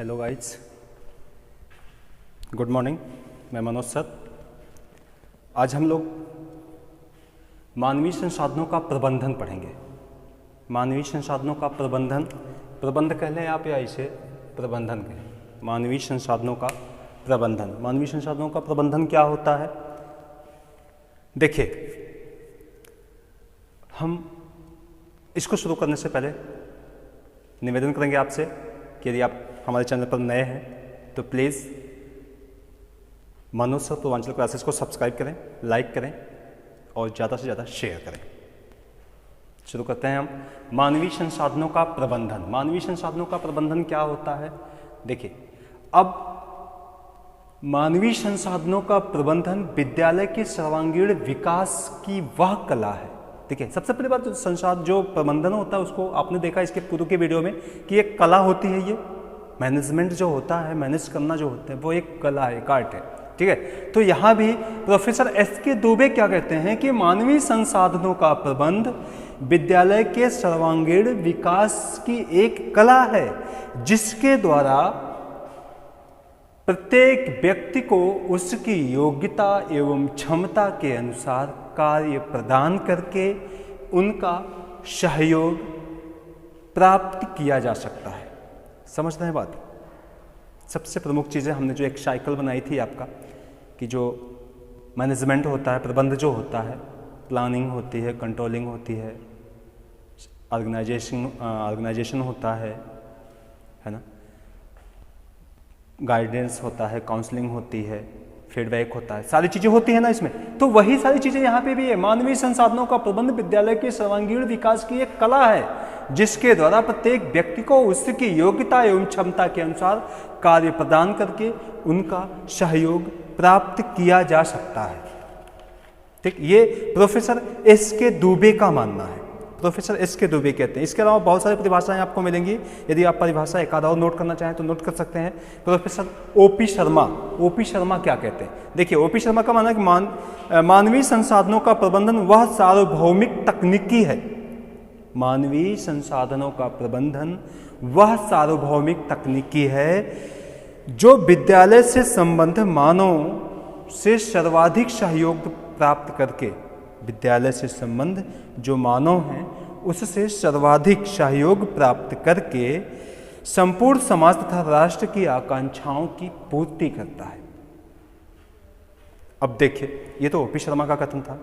Hello guys, good morning. मैं Manoj sir. आज हम लोग मानवीय संसाधनों का प्रबंधन पढ़ेंगे। मानवीय संसाधनों का प्रबंध कह लें आप या इसे प्रबंधन कहें। मानवीय संसाधनों का प्रबंधन। मानवीय संसाधनों का प्रबंधन क्या होता है? देखिए, हम इसको शुरू करने से पहले निवेदन करेंगे आपसे कि यदि आप हमारे चैनल पर नए हैं तो please Manoj sir Purvanchal classes को सब्सक्राइब करें, लाइक करें और ज़्यादा से ज़्यादा शेयर करें। शुरू करते हैं हम मानवीय संसाधनों का प्रबंधन। मानवीय संसाधनों का प्रबंधन क्या होता है? देखिए, अब मानवीय संसाधनों का प्रबंधन विद्यालय के सर्वांगीण विकास की वह कला है। देखिए, सबसे पहली बात, जो प्रबंधन होता है उसको आपने देखा इसके पूर्व के वीडियो में कि एक कला होती है। ये मैनेजमेंट जो होता है, मैनेज करना जो होता है, वो एक कला है, एक आर्ट है। ठीक है, तो यहाँ भी प्रोफेसर एस.के. दुबे क्या कहते हैं कि मानवीय संसाधनों का प्रबंध विद्यालय के सर्वांगीण विकास की एक कला है, जिसके द्वारा प्रत्येक व्यक्ति को उसकी योग्यता एवं क्षमता के अनुसार कार्य प्रदान करके उनका सहयोग प्राप्त किया जा सकता है। समझ रहे हैं बात? सबसे प्रमुख चीज़ें हमने जो एक साइकिल बनाई थी आपका कि जो मैनेजमेंट होता है, प्रबंध जो होता है, प्लानिंग होती है, कंट्रोलिंग होती है, ऑर्गेनाइजेशन होता है ना, गाइडेंस होता है, काउंसलिंग होती है, फीडबैक होता है, सारी चीज़ें होती है ना इसमें। तो वही सारी चीज़ें यहाँ पे भी है। मानवीय संसाधनों का प्रबंध विद्यालय के सर्वांगीण विकास की एक कला है, जिसके द्वारा प्रत्येक व्यक्ति को उसकी योग्यता एवं क्षमता के अनुसार कार्य प्रदान करके उनका सहयोग प्राप्त किया जा सकता है। ठीक, ये प्रोफेसर एस.के. दुबे का मानना है। Professor SK. दुबे कहते हैं। इसके अलावा बहुत सारी परिभाषाएं आपको मिलेंगी। यदि आप परिभाषा एक आधा और नोट करना चाहें तो नोट कर सकते हैं। Professor OP. शर्मा क्या कहते हैं? देखिए, ओ.पी. शर्मा का मानना है कि मानवीय संसाधनों का प्रबंधन वह सार्वभौमिक तकनीकी है। मानवीय संसाधनों का प्रबंधन वह सार्वभौमिक तकनीकी है जो विद्यालय से संबद्ध मानव से सर्वाधिक सहयोग प्राप्त करके, विद्यालय से संबंध जो मानव हैं उससे सर्वाधिक सहयोग प्राप्त करके संपूर्ण समाज तथा राष्ट्र की आकांक्षाओं की पूर्ति करता है। अब देखिए, ये तो ओ.पी. शर्मा का कथन था।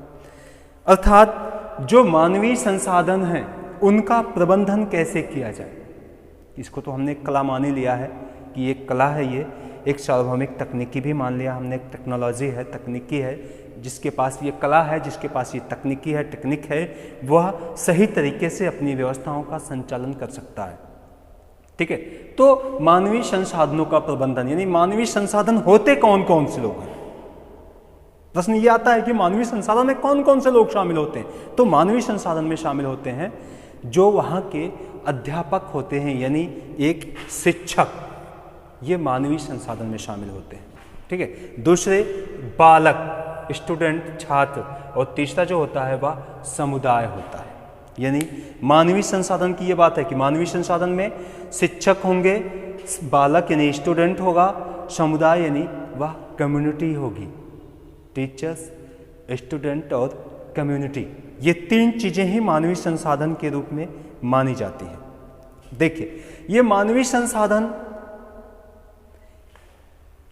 अर्थात जो मानवीय संसाधन हैं उनका प्रबंधन कैसे किया जाए, इसको तो हमने एक कला मान ही लिया है कि एक कला है, ये एक सार्वभौमिक तकनीकी भी मान लिया हमने। एक टेक्नोलॉजी है, तकनीकी है, जिसके पास ये कला है, जिसके पास ये तकनीकी है, टेक्निक है, वह सही तरीके से अपनी व्यवस्थाओं का संचालन कर सकता है। ठीक है, तो मानवीय संसाधनों का प्रबंधन यानी मानवीय संसाधन होते कौन कौन से लोग हैं? प्रश्न ये आता है कि मानवीय संसाधन में कौन कौन से लोग शामिल होते हैं? तो मानवीय संसाधन में शामिल होते हैं जो वहाँ के अध्यापक होते हैं, यानी एक शिक्षक, ये मानवीय संसाधन में शामिल होते हैं। ठीक है, दूसरे बालक, स्टूडेंट, छात्र, और तीसरा जो होता है वह समुदाय होता है। यानी मानवीय संसाधन की ये बात है कि मानवीय संसाधन में शिक्षक होंगे, बालक यानी स्टूडेंट होगा, समुदाय यानी वह कम्युनिटी होगी। टीचर्स, स्टूडेंट और कम्युनिटी, ये तीन चीज़ें ही मानवीय संसाधन के रूप में मानी जाती हैं। देखिए, ये मानवीय संसाधन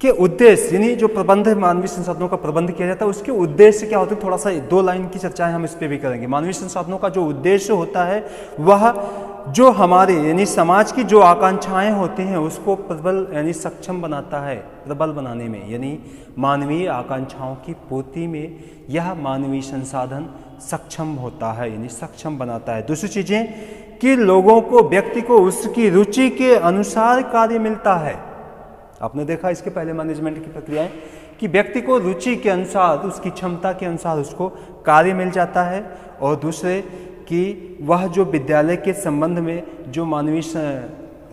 के उद्देश्य यानी जो प्रबंध मानवीय संसाधनों का प्रबंध किया जाता है उसके उद्देश्य क्या होते हैं, थोड़ा सा 2 लाइन की चर्चाएं हम इस पे भी करेंगे। मानवीय संसाधनों का जो उद्देश्य होता है वह जो हमारे यानी समाज की जो आकांक्षाएं होती हैं उसको प्रबल यानी सक्षम बनाता है, प्रबल बनाने में, यानी मानवीय आकांक्षाओं की पूर्ति में यह मानवीय संसाधन सक्षम होता है, यानी सक्षम बनाता है। दूसरी चीजें कि लोगों को, व्यक्ति को उसकी रुचि के अनुसार कार्य मिलता है। आपने देखा इसके पहले मैनेजमेंट की प्रक्रियाएं कि व्यक्ति को रुचि के अनुसार, उसकी क्षमता के अनुसार उसको कार्य मिल जाता है। और दूसरे कि वह जो विद्यालय के संबंध में जो मानवीय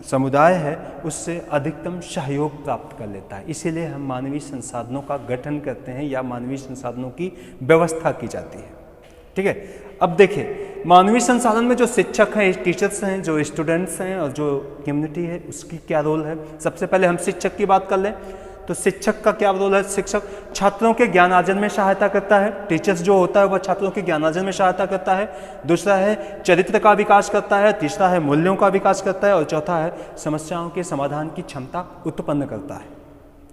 समुदाय है उससे अधिकतम सहयोग प्राप्त कर लेता है। इसीलिए हम मानवीय संसाधनों का गठन करते हैं या मानवीय संसाधनों की व्यवस्था की जाती है। ठीक है। अब देखिए मानवीय संसाधन में जो शिक्षक हैं, टीचर्स हैं, जो स्टूडेंट्स हैं और जो कम्युनिटी है उसकी क्या रोल है। सबसे पहले हम शिक्षक की बात कर लें तो शिक्षक का क्या रोल है। शिक्षक छात्रों के ज्ञानार्जन में सहायता करता है। टीचर्स जो होता है वह छात्रों के ज्ञानार्जन में सहायता करता है। दूसरा है चरित्र का विकास करता है। तीसरा है मूल्यों का विकास करता है और चौथा है समस्याओं के समाधान की क्षमता उत्पन्न करता है।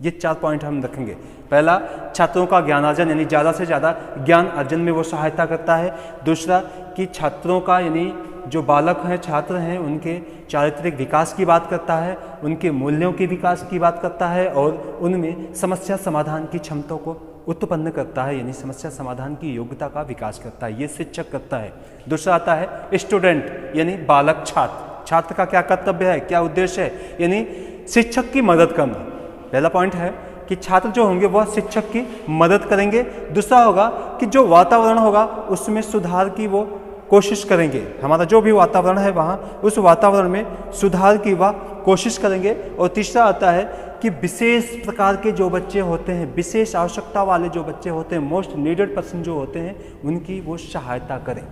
ये 4 पॉइंट हम रखेंगे। पहला, छात्रों का ज्ञानार्जन यानी ज़्यादा से ज़्यादा ज्ञान अर्जन में वो सहायता करता है। दूसरा कि छात्रों का यानी जो बालक हैं, छात्र हैं, उनके चारित्रिक विकास की बात करता है, उनके मूल्यों के विकास की बात करता है और उनमें समस्या समाधान की क्षमता को उत्पन्न करता है, यानी समस्या समाधान की योग्यता का विकास करता है। ये शिक्षक करता है। दूसरा आता है स्टूडेंट यानी बालक, छात्र। छात्र का क्या कर्तव्य है, क्या उद्देश्य है, यानी शिक्षक की मदद करना। पहला पॉइंट है कि छात्र जो होंगे वह शिक्षक की मदद करेंगे। दूसरा होगा कि जो वातावरण होगा उसमें सुधार की वो कोशिश करेंगे। हमारा जो भी वातावरण है वहाँ उस वातावरण में सुधार की वह कोशिश करेंगे। और तीसरा आता है कि विशेष प्रकार के जो बच्चे होते हैं, विशेष आवश्यकता वाले जो बच्चे होते हैं, मोस्ट नीडेड पर्सन जो होते हैं, उनकी वो सहायता करें।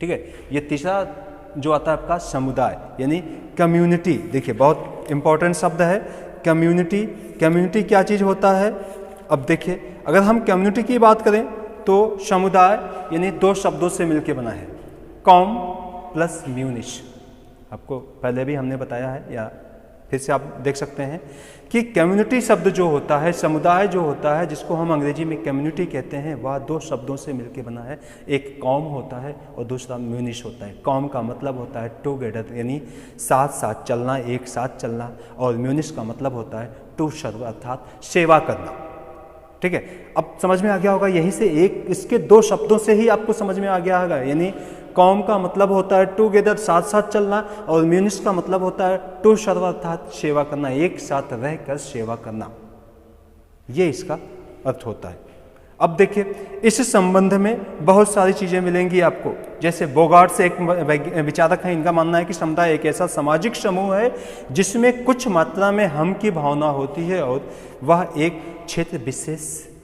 ठीक है। ये तीसरा जो आता है आपका समुदाय यानी कम्युनिटी। देखिए बहुत इंपॉर्टेंट शब्द है कम्युनिटी। कम्युनिटी क्या चीज़ होता है। अब देखिए अगर हम कम्युनिटी की बात करें तो समुदाय यानी 2 शब्दों से मिलकर बना है, कॉम प्लस म्यूनिश। आपको पहले भी हमने बताया है या फिर से आप देख सकते हैं कि कम्युनिटी शब्द जो होता है, समुदाय जो होता है, जिसको हम अंग्रेजी में कम्युनिटी कहते हैं, वह 2 शब्दों से मिलकर बना है। एक कॉम होता है और दूसरा म्यूनिश होता है। कॉम का मतलब होता है टुगेदर यानी साथ साथ चलना, एक साथ चलना, और म्यूनिश का मतलब होता है टू सर्व अर्थात सेवा करना। ठीक है। अब समझ में आ गया होगा, यही से एक इसके 2 शब्दों से ही आपको समझ में आ गया होगा। यानी कॉम का मतलब होता है टुगेदर साथ साथ चलना और म्यूनिश का मतलब होता है टू सर्व अर्थात सेवा करना, एक साथ रहकर सेवा करना। ये इसका अर्थ होता है। अब देखिए इस संबंध में बहुत सारी चीज़ें मिलेंगी आपको। जैसे बोगार्ट्स एक विचारक हैं, इनका मानना है कि समुदाय एक ऐसा सामाजिक समूह है जिसमें कुछ मात्रा में हम की भावना होती है और वह एक क्षेत्र विशेष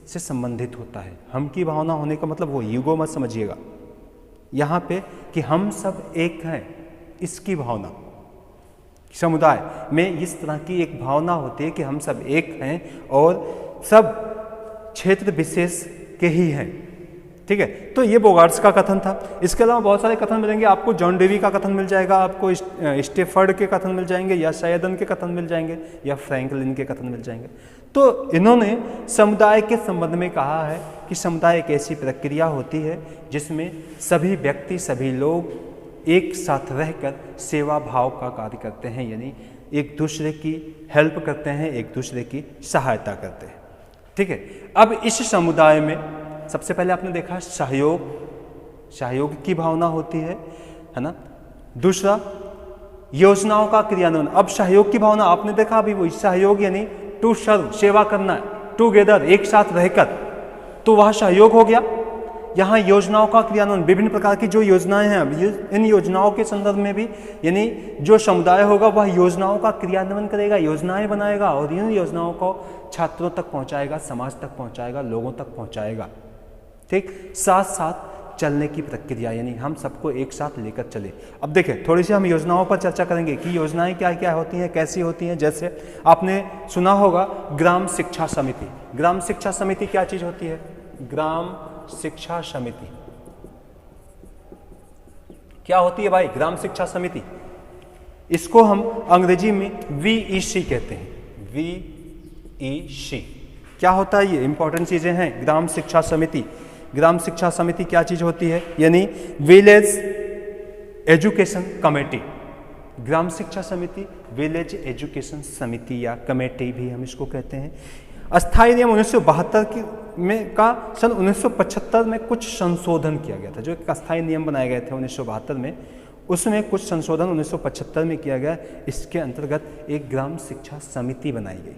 से संबंधित होता है। हम की भावना होने का मतलब वो ईगो मत समझिएगा यहाँ पे कि हम सब एक हैं, इसकी भावना। समुदाय में इस तरह की एक भावना होती है कि हम सब एक हैं और सब क्षेत्र विशेष के ही हैं। ठीक है। तो ये बोगार्ट्स का कथन था। इसके अलावा बहुत सारे कथन मिलेंगे आपको। जॉन डेवी का कथन मिल जाएगा आपको, स्टेफर्ड के कथन मिल जाएंगे, या शायदन के कथन मिल जाएंगे, या फ्रैंकलिन के कथन मिल जाएंगे। तो इन्होंने समुदाय के संबंध में कहा है कि समुदाय एक ऐसी प्रक्रिया होती है जिसमें सभी व्यक्ति, सभी लोग एक साथ रहकर सेवा भाव का कार्य करते हैं, यानी एक दूसरे की हेल्प करते हैं, एक दूसरे की सहायता करते हैं। ठीक है। अब इस समुदाय में सबसे पहले आपने देखा सहयोग की भावना होती है ना। दूसरा योजनाओं का क्रियान्वयन। अब सहयोग की भावना आपने देखा अभी, वही सहयोग यानी टू सर्व सेवा करना, टुगेदर एक साथ रहकर, तो वह सहयोग हो गया। यहाँ योजनाओं का क्रियान्वयन, विभिन्न प्रकार की जो योजनाएं हैं, अब इन योजनाओं के संदर्भ में भी यानी जो समुदाय होगा वह योजनाओं का क्रियान्वयन करेगा, योजनाएं बनाएगा और इन योजनाओं को छात्रों तक पहुंचाएगा, समाज तक पहुंचाएगा, लोगों तक पहुंचाएगा। ठीक। साथ साथ चलने की प्रक्रिया यानी हम सबको एक साथ लेकर चले। अब देखें थोड़ी सी हम योजनाओं पर चर्चा करेंगे कि योजनाएं क्या क्या होती हैं, कैसी होती हैं। जैसे आपने सुना होगा ग्राम शिक्षा समिति। ग्राम शिक्षा समिति क्या चीज होती है। ग्राम शिक्षा समिति क्या होती है भाई। ग्राम शिक्षा समिति, इसको हम अंग्रेजी में VEC कहते हैं। VEC क्या होता है, ये इंपॉर्टेंट चीजें हैं। ग्राम शिक्षा समिति, ग्राम शिक्षा समिति क्या चीज होती है, यानी विलेज एजुकेशन कमेटी। ग्राम शिक्षा समिति, विलेज एजुकेशन समिति या कमेटी भी हम इसको कहते हैं। अस्थायी नियम 1972 में का सन 1975 में कुछ संशोधन किया गया था। जो एक अस्थायी नियम बनाए गए थे 1972 में, उसमें कुछ संशोधन 1975 में किया गया। इसके अंतर्गत एक ग्राम शिक्षा समिति बनाई गई।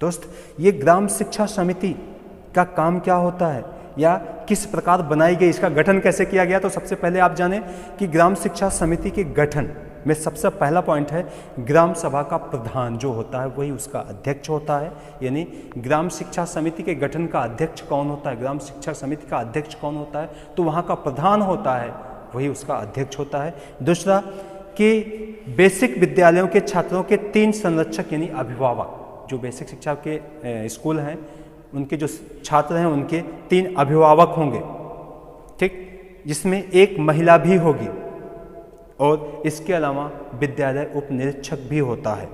दोस्त, ये ग्राम शिक्षा समिति का काम क्या होता है या किस प्रकार बनाई गई, इसका गठन कैसे किया गया। तो सबसे पहले आप जानें कि ग्राम शिक्षा समिति के गठन में सबसे पहला पॉइंट है ग्राम सभा का प्रधान जो होता है वही उसका अध्यक्ष होता है। यानी ग्राम शिक्षा समिति के गठन का अध्यक्ष कौन होता है, ग्राम शिक्षा समिति का अध्यक्ष कौन होता है, तो वहाँ का प्रधान होता है वही उसका अध्यक्ष होता है। दूसरा कि बेसिक विद्यालयों के छात्रों के 3 संरक्षक यानी अभिभावक, जो बेसिक शिक्षा के स्कूल हैं उनके जो छात्र हैं उनके 3 अभिभावक होंगे, ठीक, जिसमें एक महिला भी होगी और इसके अलावा विद्यालय उप निरीक्षक भी होता है,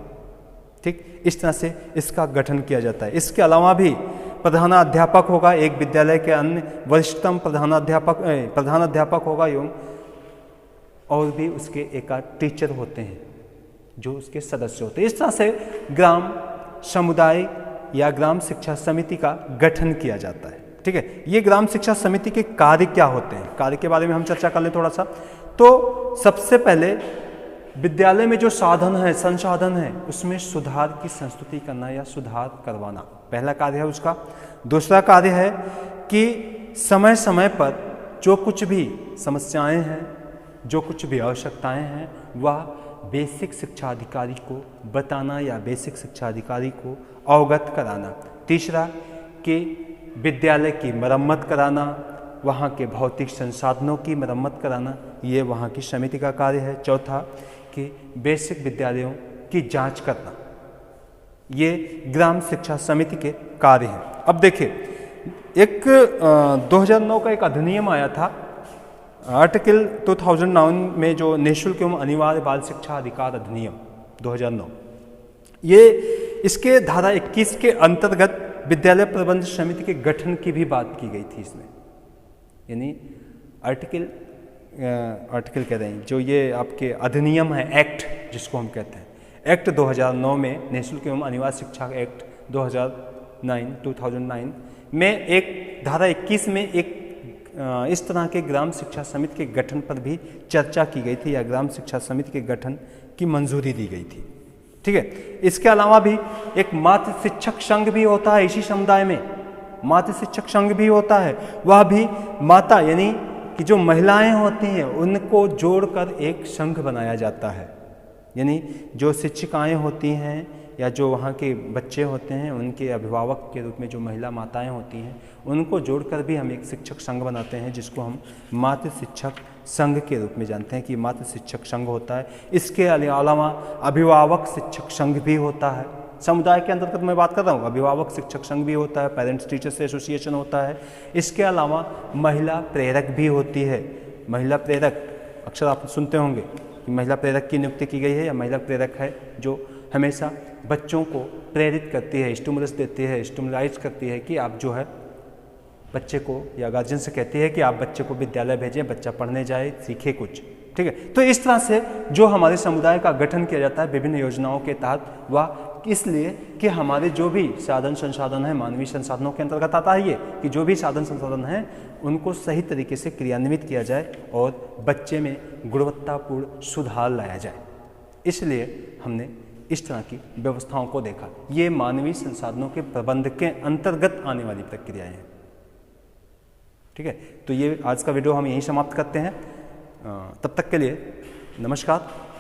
ठीक। इस तरह से इसका गठन किया जाता है। इसके अलावा भी प्रधानाध्यापक होगा, एक विद्यालय के अन्य वरिष्ठतम प्रधानाध्यापक होगा एवं और भी उसके एक टीचर होते हैं जो उसके सदस्य होते हैं। इस तरह से ग्राम समुदाय या ग्राम शिक्षा समिति का गठन किया जाता है, ठीक है। ये ग्राम शिक्षा समिति के कार्य क्या होते हैं, कार्य के बारे में हम चर्चा कर लें थोड़ा सा। तो सबसे पहले विद्यालय में जो साधन है, संसाधन है, उसमें सुधार की संस्तुति करना या सुधार करवाना पहला कार्य है उसका। दूसरा कार्य है कि समय समय पर जो कुछ भी समस्याएं हैं, जो कुछ भी आवश्यकताएं हैं, वह बेसिक शिक्षा अधिकारी को बताना या बेसिक शिक्षा अधिकारी को अवगत कराना। तीसरा कि विद्यालय की मरम्मत कराना, वहाँ के भौतिक संसाधनों की मरम्मत कराना, ये वहाँ की समिति का कार्य है। चौथा कि बेसिक विद्यालयों की जांच करना, ये ग्राम शिक्षा समिति के कार्य हैं। अब देखिए, एक 2009 का एक अधिनियम आया था, आर्टिकल 2009 में, जो निःशुल्क एवं अनिवार्य बाल शिक्षा अधिकार अधिनियम 2009, ये इसके धारा 21 के अंतर्गत विद्यालय प्रबंध समिति के गठन की भी बात की गई थी इसमें। यानी आर्टिकल कह रहे हैं, जो ये आपके अधिनियम है, एक्ट जिसको हम कहते हैं, एक्ट 2009 में, निःशुल्क एवं अनिवार्य शिक्षा एक्ट 2009 में एक धारा 21 में एक इस तरह के ग्राम शिक्षा समिति के गठन पर भी चर्चा की गई थी या ग्राम शिक्षा समिति के गठन की मंजूरी दी गई थी, ठीक है। इसके अलावा भी एक मातृ शिक्षक संघ भी होता है, इसी समुदाय में मातृ शिक्षक संघ भी होता है। वह भी माता यानी कि जो महिलाएं होती हैं उनको जोड़कर एक संघ बनाया जाता है। यानी जो शिक्षिकाएं होती हैं या जो वहाँ के बच्चे होते हैं, उनके अभिभावक के रूप में जो महिला माताएं होती हैं, उनको जोड़कर भी हम एक शिक्षक संघ बनाते हैं, जिसको हम मातृ शिक्षक संघ के रूप में जानते हैं कि मातृ शिक्षक संघ होता है। इसके अलावा अभिभावक शिक्षक संघ भी होता है। समुदाय के अंतर्गत मैं बात कर रहा हूँ, अभिभावक शिक्षक संघ भी होता है, पेरेंट्स टीचर्स एसोसिएशन होता है। इसके अलावा महिला प्रेरक भी होती है। महिला प्रेरक अक्सर आप सुनते होंगे कि महिला प्रेरक की नियुक्ति की गई है, या महिला प्रेरक है जो हमेशा बच्चों को प्रेरित करती है, स्टिमुलस देती है, स्टिमुलाइज करती है कि आप जो है बच्चे को, या गार्जियन से कहती है कि आप बच्चे को विद्यालय भेजें, बच्चा पढ़ने जाए, सीखे कुछ, ठीक है। तो इस तरह से जो हमारे समुदाय का गठन किया जाता है विभिन्न योजनाओं के तहत, वह इसलिए कि हमारे जो भी साधन संसाधन है, मानवीय संसाधनों के अंतर्गत आता है ये, कि जो भी साधन संसाधन हैं उनको सही तरीके से क्रियान्वित किया जाए और बच्चे में गुणवत्तापूर्ण सुधार लाया जाए। इसलिए हमने इस तरह की व्यवस्थाओं को देखा। ये मानवीय संसाधनों के प्रबंध के अंतर्गत आने वाली प्रक्रियाएं हैं, ठीक है। तो ये आज का वीडियो हम यहीं समाप्त करते हैं। तब तक के लिए नमस्कार।